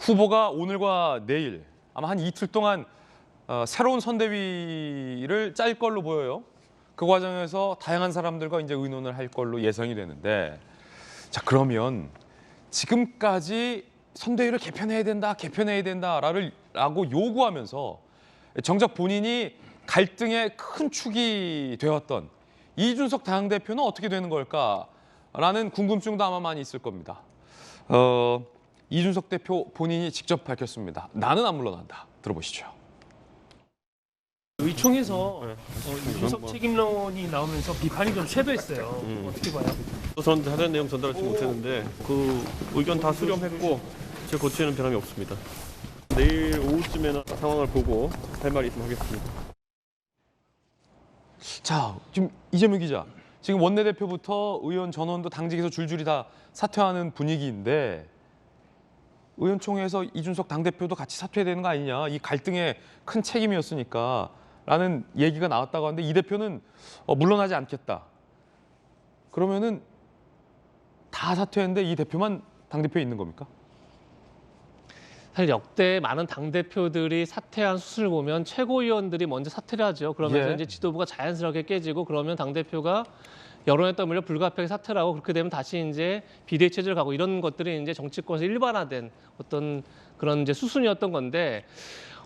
후보가 오늘과 내일 아마 한 이틀 동안 새로운 선대위를 짤 걸로 보여요. 그 과정에서 다양한 사람들과 이제 의논을 할 걸로 예상이 되는데, 자 그러면 지금까지 선대위를 개편해야 된다라고 요구하면서 정작 본인이 갈등의 큰 축이 되었던 이준석 당대표는 어떻게 되는 걸까라는 궁금증도 아마 많이 있을 겁니다. 이준석 대표 본인이 직접 밝혔습니다. 나는 안 물러난다. 들어보시죠. 의총에서 이준석 책임론이 나오면서 비판이 좀 쇄도했어요. 어떻게 봐요? 저는 자세한 내용 전달하지 못했는데 그 의견 다 수렴했고 제 고치에는 변함이 없습니다. 내일 오후쯤에는 상황을 보고 할 말이 있으면 하겠습니다. 자, 지금 이재명 기자, 지금 원내대표부터 의원 전원도 당직에서 줄줄이 다 사퇴하는 분위기인데 의원총회에서 이준석 당대표도 같이 사퇴해야 되는 거 아니냐, 이 갈등의 큰 책임이었으니까 라는 얘기가 나왔다고 하는데 이 대표는 물러나지 않겠다. 그러면은 다 사퇴했는데 이 대표만 당대표에 있는 겁니까? 사실 역대 많은 당대표들이 사퇴한 수순을 보면 최고위원들이 먼저 사퇴를 하죠. 그러면서 예. 이제 지도부가 자연스럽게 깨지고 그러면 당대표가 여론에 떠밀려 불가피하게 사퇴를 하고 그렇게 되면 다시 이제 비대위 체제를 가고 이런 것들이 이제 정치권에서 일반화된 어떤 그런 이제 수순이었던 건데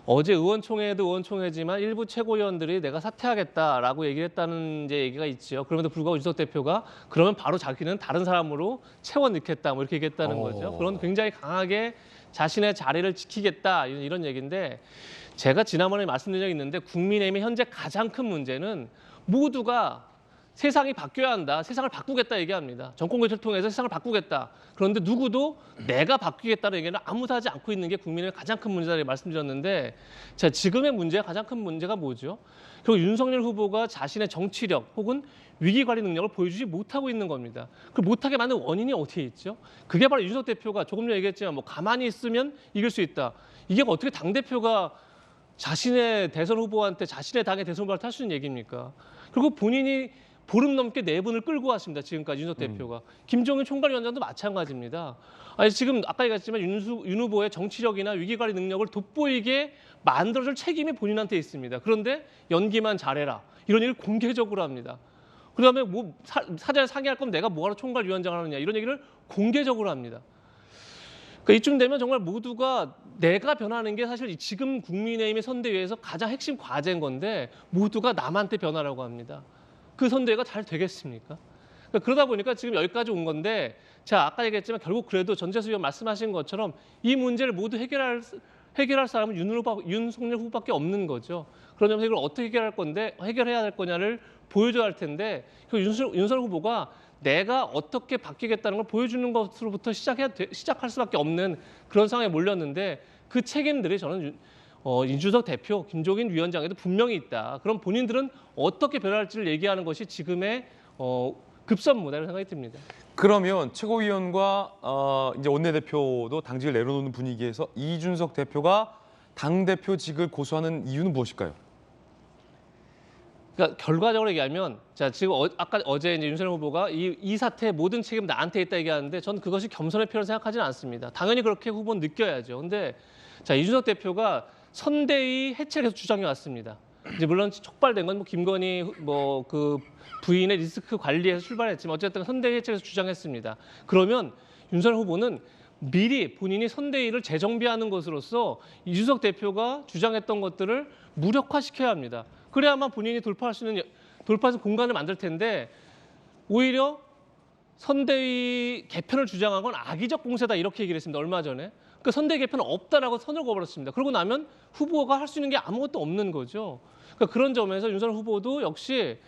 어제 의원총회도 의원총회지만 일부 최고위원들이 내가 사퇴하겠다라고 얘기를 했다는 이제 얘기가 있죠. 그럼에도 불구하고 이준석 대표가 그러면 바로 자기는 다른 사람으로 채워 넣겠다 뭐 이렇게 얘기했다는 거죠. 그런 굉장히 강하게 자신의 자리를 지키겠다 이런 얘기인데 제가 지난번에 말씀드린 적이 있는데 국민의힘의 현재 가장 큰 문제는 모두가 세상이 바뀌어야 한다. 세상을 바꾸겠다 얘기합니다. 정권교체를 통해서 세상을 바꾸겠다. 그런데 누구도 내가 바뀌겠다는 얘기는 아무도 하지 않고 있는 게 국민의 가장 큰 문제다 말씀드렸는데 자, 지금의 문제가 가장 큰 문제가 뭐죠? 결국 윤석열 후보가 자신의 정치력 혹은 위기관리 능력을 보여주지 못하고 있는 겁니다. 그 못하게 만든 원인이 어디에 있죠? 그게 바로 이준석 대표가 조금 전에 얘기했지만 뭐 가만히 있으면 이길 수 있다. 이게 어떻게 당대표가 자신의 대선 후보한테 자신의 당의 대선 후보를 탈 수 있는 얘기입니까? 그리고 본인이 보름 넘게 네 분을 끌고 왔습니다. 지금까지 윤석 대표가. 김종인 총괄위원장도 마찬가지입니다. 아니 지금 아까 얘기했지만 윤 후보의 정치력이나 위기관리 능력을 돋보이게 만들어줄 책임이 본인한테 있습니다. 그런데 연기만 잘해라. 이런 얘기를 공개적으로 합니다. 그다음에 뭐 사전에 상의할 거면 내가 뭐하러 총괄위원장을 하느냐 이런 얘기를 공개적으로 합니다. 그러니까 이쯤 되면 정말 모두가 내가 변하는 게 사실 지금 국민의힘의 선대위에서 가장 핵심 과제인 건데 모두가 남한테 변하라고 합니다. 그 선대위가 잘 되겠습니까? 그러다 보니까 지금 여기까지 온 건데 제가 아까 얘기했지만 결국 그래도 전재수 의원 말씀하신 것처럼 이 문제를 모두 해결할 사람은 윤석열 후보밖에 없는 거죠. 그러면 이걸 어떻게 해결해야 될 거냐를 보여줘야 할 텐데 윤석열 후보가 내가 어떻게 바뀌겠다는 걸 보여주는 것으로부터 시작할 수밖에 없는 그런 상황에 몰렸는데 그 책임들이 저는 이준석 대표, 김종인 위원장에도 분명히 있다. 그럼 본인들은 어떻게 변할지를 얘기하는 것이 지금의 급선무다 이런 생각이 듭니다. 그러면 최고위원과 이제 원내대표도 당직을 내려놓는 분위기에서 이준석 대표가 당대표직을 고수하는 이유는 무엇일까요? 그러니까 결과적으로 얘기하면 자 지금 아까 어제 이제 윤석열 후보가 이 사태의 모든 책임 나한테 있다 얘기하는데 저는 그것이 겸손의 표현을 생각하지는 않습니다. 당연히 그렇게 후보는 느껴야죠. 근데 자 이준석 대표가 선대위 해체를 계속 주장해 왔습니다. 이제 물론 촉발된 건 뭐 김건희 뭐 그 부인의 리스크 관리에서 출발했지만 어쨌든 선대위 해체를 주장했습니다. 그러면 윤석열 후보는 미리 본인이 선대위를 재정비하는 것으로서 이준석 대표가 주장했던 것들을 무력화시켜야 합니다. 그래야만 본인이 돌파해서 공간을 만들 텐데 오히려 선대위 개편을 주장한 건 악의적 공세다 이렇게 얘기를 했습니다. 얼마 전에. 그 선대위 개편은 없다라고 선을 그어버렸습니다. 그러고 나면 후보가 할 수 있는 게 아무것도 없는 거죠. 그러니까 그런 점에서 윤석열 후보도 역시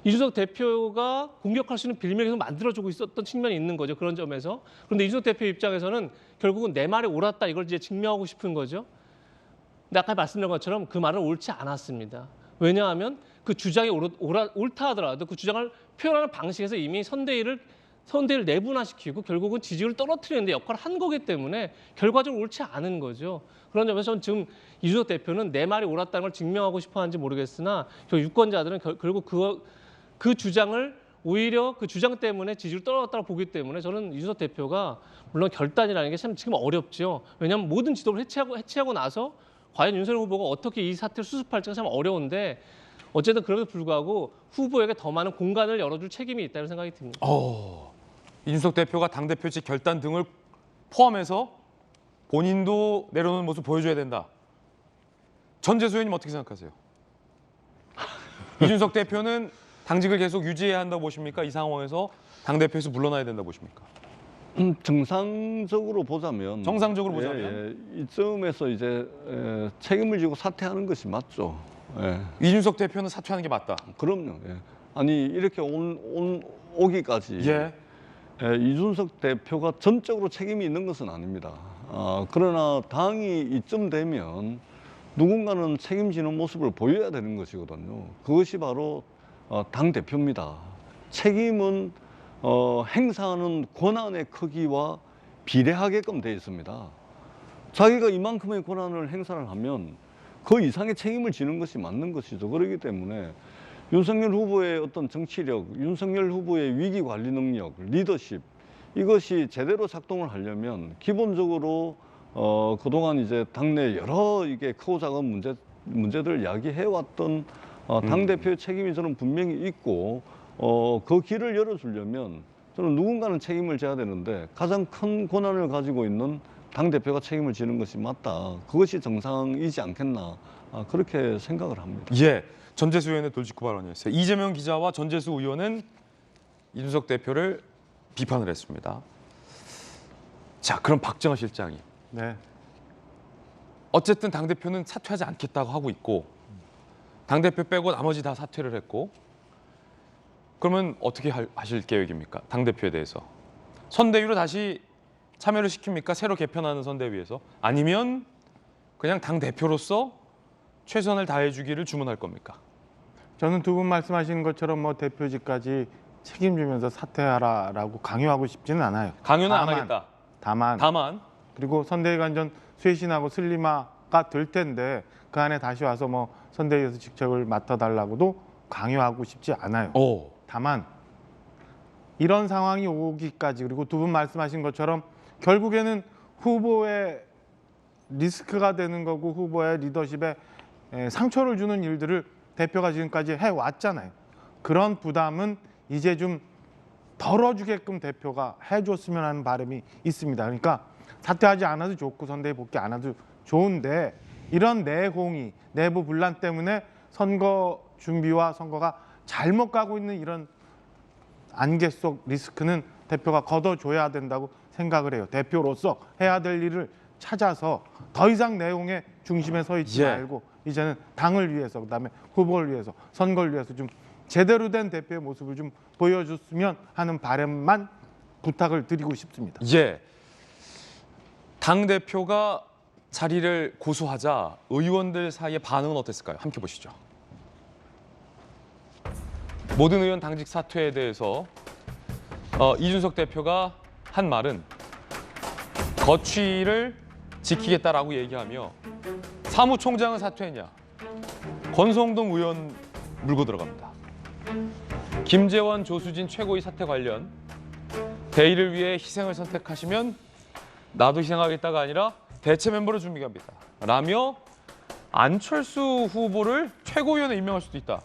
이준석 대표가 공격할 수 있는 빌미를 계속 만들어주고 있었던 측면이 있는 거죠. 그런 점에서. 그런데 이준석 대표 입장에서는 결국은 내 말이 옳았다 이걸 이제 증명하고 싶은 거죠. 근데 아까 말씀드린 것처럼 그 말은 옳지 않았습니다. 왜냐하면 그 주장이 옳다 하더라도 그 주장을 표현하는 방식에서 이미 선대위를 내분화시키고 결국은 지지율을 떨어뜨리는 데 역할을 한 거기 때문에 결과적으로 옳지 않은 거죠. 그런 점에서 저는 지금 이준석 대표는 내 말이 옳았다는 걸 증명하고 싶어 하는지 모르겠으나 유권자들은 결국 그 주장을 오히려 그 주장 때문에 지지율 떨어졌다고 보기 때문에 저는 이준석 대표가 물론 결단이라는 게 참 지금 어렵죠. 왜냐하면 모든 지도를 해체하고 나서 과연 윤석열 후보가 어떻게 이 사태를 수습할지가 참 어려운데 어쨌든 그럼에도 불구하고 후보에게 더 많은 공간을 열어줄 책임이 있다는 생각이 듭니다. 이준석 대표가 당대표직 결단 등을 포함해서 본인도 내려놓는 모습 보여줘야 된다. 전재수 의원님 어떻게 생각하세요? 이준석 대표는 당직을 계속 유지해야 한다고 보십니까? 이 상황에서 당대표에서 물러나야 된다고 보십니까? 정상적으로 보자면 이쯤에서 이제 책임을 지고 사퇴하는 것이 맞죠. 예. 이준석 대표는 사퇴하는 게 맞다. 그럼요. 예. 아니 이렇게 오기까지 이준석 대표가 전적으로 책임이 있는 것은 아닙니다. 그러나 당이 이쯤 되면 누군가는 책임지는 모습을 보여야 되는 것이거든요. 그것이 바로 당 대표입니다. 책임은 행사하는 권한의 크기와 비례하게끔 되어 있습니다. 자기가 이만큼의 권한을 행사를 하면 그 이상의 책임을 지는 것이 맞는 것이죠. 그렇기 때문에 윤석열 후보의 어떤 정치력, 윤석열 후보의 위기 관리 능력, 리더십 이것이 제대로 작동을 하려면 기본적으로 그동안 이제 당내 여러 이게 크고 작은 문제들을 야기해왔던 당 대표의 책임이 저는 분명히 있고 그 길을 열어주려면 저는 누군가는 책임을 져야 되는데 가장 큰 권한을 가지고 있는 당 대표가 책임을 지는 것이 맞다. 그것이 정상이지 않겠나 그렇게 생각을 합니다. 예, 전재수 의원의 돌직구 발언이었어요. 이재명 기자와 전재수 의원은 이준석 대표를 비판을 했습니다. 자, 그럼 박정하 실장이 네. 어쨌든 당 대표는 사퇴하지 않겠다고 하고 있고 당 대표 빼고 나머지 다 사퇴를 했고 그러면 어떻게 하실 계획입니까? 당 대표에 대해서 선대위로 다시 참여를 시킵니까? 새로 개편하는 선대위에서 아니면 그냥 당 대표로서 최선을 다해주기를 주문할 겁니까? 저는 두 분 말씀하신 것처럼 뭐 대표직까지 책임지면서 사퇴하라라고 강요하고 싶지는 않아요. 강요는 안 하겠다. 다만 그리고 선대위 관전 쇄신하고 슬림화가 될 텐데 그 안에 다시 와서 뭐 선대위에서 직책을 맡아달라고도 강요하고 싶지 않아요. 다만 이런 상황이 오기까지 그리고 두 분 말씀하신 것처럼 결국에는 후보의 리스크가 되는 거고 후보의 리더십에 상처를 주는 일들을 대표가 지금까지 해왔잖아요. 그런 부담은 이제 좀 덜어주게끔 대표가 해줬으면 하는 바람이 있습니다. 그러니까 사퇴하지 않아도 좋고 선대위 복귀 안 해도 좋은데 이런 내홍이 내부 분란 때문에 선거 준비와 선거가 잘못 가고 있는 이런 안개 속 리스크는 대표가 걷어줘야 된다고 생각을 해요. 대표로서 해야 될 일을 찾아서 더 이상 내용의 중심에 서 있지 말고 이제는 당을 위해서 그다음에 후보를 위해서 선거를 위해서 좀 제대로 된 대표의 모습을 좀 보여줬으면 하는 바람만 부탁을 드리고 싶습니다. 예. 당 대표가 자리를 고수하자 의원들 사이의 반응은 어땠을까요? 함께 보시죠. 모든 의원 당직 사퇴에 대해서 이준석 대표가 한 말은 거취를 지키겠다라고 얘기하며 사무총장은 사퇴했냐? 권성동 의원 물고 들어갑니다. 김재원, 조수진 최고위 사퇴 관련 대의를 위해 희생을 선택하시면 나도 희생하겠다가 아니라 대체 멤버로 준비합니다. 라며 안철수 후보를 최고위원에 임명할 수도 있다.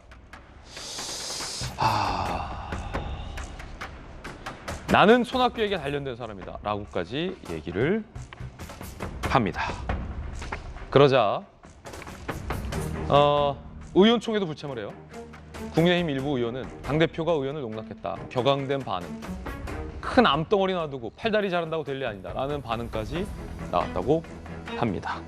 나는 손학규에게 단련된 사람이다 라고까지 얘기를 합니다. 그러자 의원총회도 불참을 해요. 국민의힘 일부 의원은 당대표가 의원을 농락했다. 격앙된 반응. 큰 암덩어리 놔두고 팔다리 자른다고 될 일 아니다 라는 반응까지 나왔다고 합니다.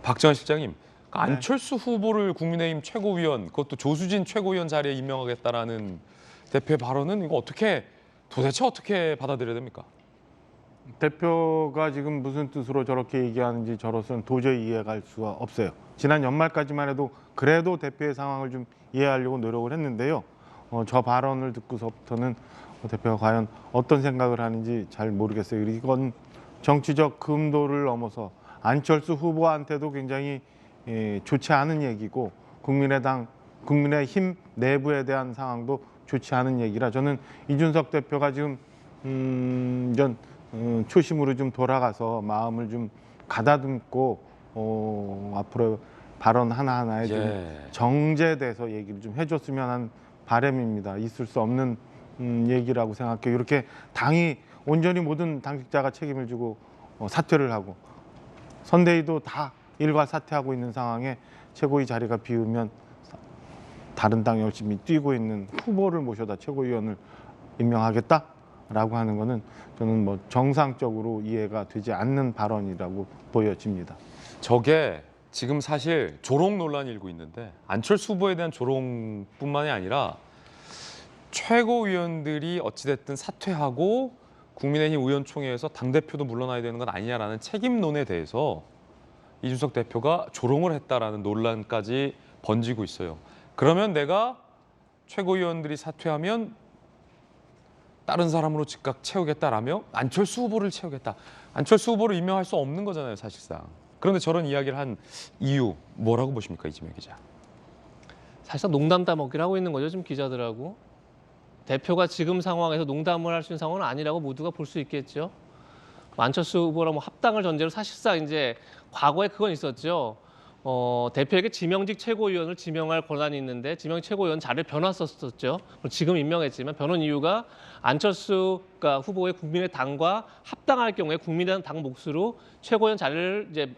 박정하 실장님, 안철수 후보를 국민의힘 최고위원, 그것도 조수진 최고위원 자리에 임명하겠다라는 대표의 발언은 이거 도대체 어떻게 받아들여야 됩니까? 대표가 지금 무슨 뜻으로 저렇게 얘기하는지 저로서는 도저히 이해할 수가 없어요. 지난 연말까지만 해도 그래도 대표의 상황을 좀 이해하려고 노력을 했는데요. 저 발언을 듣고서부터는 대표가 과연 어떤 생각을 하는지 잘 모르겠어요. 이건 정치적 금도를 넘어서 안철수 후보한테도 굉장히 좋지 않은 얘기고 국민의당 국민의힘 내부에 대한 상황도 좋지 않은 얘기라 저는 이준석 대표가 지금 초심으로 좀 돌아가서 마음을 좀 가다듬고 앞으로 발언 하나하나에 좀 정제돼서 얘기를 좀 해줬으면 하는 바람입니다. 있을 수 없는 얘기라고 생각해요. 이렇게 당이 온전히 모든 당직자가 책임을 지고 사퇴를 하고 선대위도 다 일괄 사퇴하고 있는 상황에 최고위 자리가 비우면 다른 당 열심히 뛰고 있는 후보를 모셔다 최고위원을 임명하겠다라고 하는 거는 저는 뭐 정상적으로 이해가 되지 않는 발언이라고 보여집니다. 저게 지금 사실 조롱 논란이 일고 있는데 안철수 후보에 대한 조롱뿐만이 아니라 최고위원들이 어찌됐든 사퇴하고 국민의힘 의원총회에서 당대표도 물러나야 되는 건 아니냐라는 책임론에 대해서 이준석 대표가 조롱을 했다라는 논란까지 번지고 있어요. 그러면 내가 최고위원들이 사퇴하면 다른 사람으로 즉각 채우겠다라며 안철수 후보를 채우겠다. 안철수 후보를 임명할 수 없는 거잖아요, 사실상. 그런데 저런 이야기를 한 이유 뭐라고 보십니까, 이지명 기자? 사실상 농담 따먹기를 하고 있는 거죠, 지금 기자들하고. 대표가 지금 상황에서 농담을 할 수 있는 상황은 아니라고 모두가 볼 수 있겠죠. 안철수 후보랑 뭐 합당을 전제로 사실상 이제 과거에 그건 있었죠. 대표에게 지명직 최고위원을 지명할 권한이 있는데 지명 최고위원 자리를 변화썼었죠. 지금 임명했지만 변원 이유가 안철수 후보의 국민의당과 합당할 경우에 국민의당 몫으로 최고위원 자리를 이제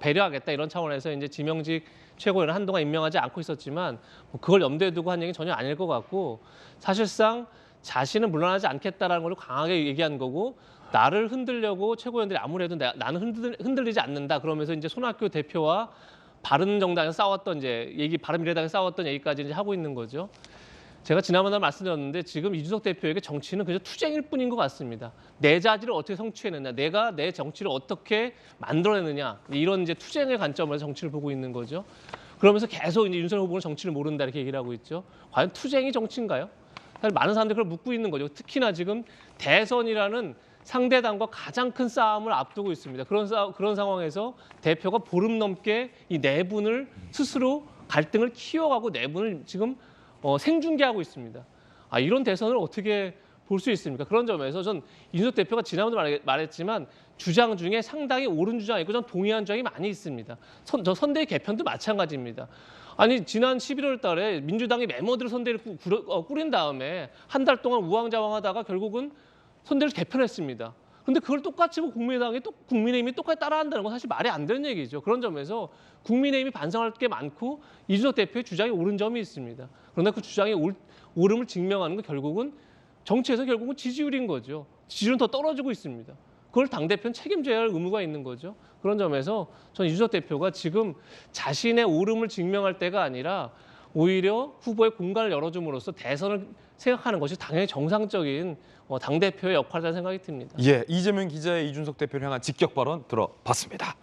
배려하겠다 이런 차원에서 이제 지명직 최고위원을 한동안 임명하지 않고 있었지만 그걸 염두에 두고 한 얘기는 전혀 아닐 것 같고 사실상 자신은 물러나지 않겠다라는 걸 강하게 얘기한 거고 나를 흔들려고 최고위원들이 아무래도 나는 흔들리지 않는다 그러면서 이제 손학규 대표와 바른정당에서 싸웠던 바른미래당에서 싸웠던 얘기까지 이제 하고 있는 거죠. 제가 지난번에 말씀드렸는데 지금 이준석 대표에게 정치는 그저 투쟁일 뿐인 것 같습니다. 내 자질을 어떻게 성취해내냐, 내가 내 정치를 어떻게 만들어내느냐 이런 이제 투쟁의 관점에서 정치를 보고 있는 거죠. 그러면서 계속 이제 윤석열 후보는 정치를 모른다 이렇게 얘기를 하고 있죠. 과연 투쟁이 정치인가요? 사실 많은 사람들이 그걸 묻고 있는 거죠. 특히나 지금 대선이라는 상대당과 가장 큰 싸움을 앞두고 있습니다. 그런 상황에서 대표가 보름 넘게 이 내분을 스스로 갈등을 키워가고 내분을 지금 생중계하고 있습니다. 이런 대선을 어떻게 볼 수 있습니까? 그런 점에서 전 이준석 대표가 지난번에도 말했지만 주장 중에 상당히 옳은 주장이 있고 전 동의한 주장이 많이 있습니다. 저 선대위 개편도 마찬가지입니다. 아니 지난 11월 달에 민주당이 메모들을 선대위를 꾸린 다음에 한 달 동안 우왕좌왕하다가 결국은 선대위를 개편했습니다. 그런데 그걸 똑같이 국민의힘이 똑같이 따라한다는 건 사실 말이 안 되는 얘기죠. 그런 점에서 국민의힘이 반성할 게 많고 이준석 대표의 주장이 옳은 점이 있습니다. 그러나 그 주장의 옳음을 증명하는 건 결국은 정치에서 결국은 지지율인 거죠. 지지율은 더 떨어지고 있습니다. 그걸 당대표는 책임져야 할 의무가 있는 거죠. 그런 점에서 저는 이준석 대표가 지금 자신의 옳음을 증명할 때가 아니라 오히려 후보의 공간을 열어줌으로써 대선을 생각하는 것이 당연히 정상적인 당대표의 역할이라는 생각이 듭니다. 예, 이재명 기자의 이준석 대표를 향한 직격 발언 들어봤습니다.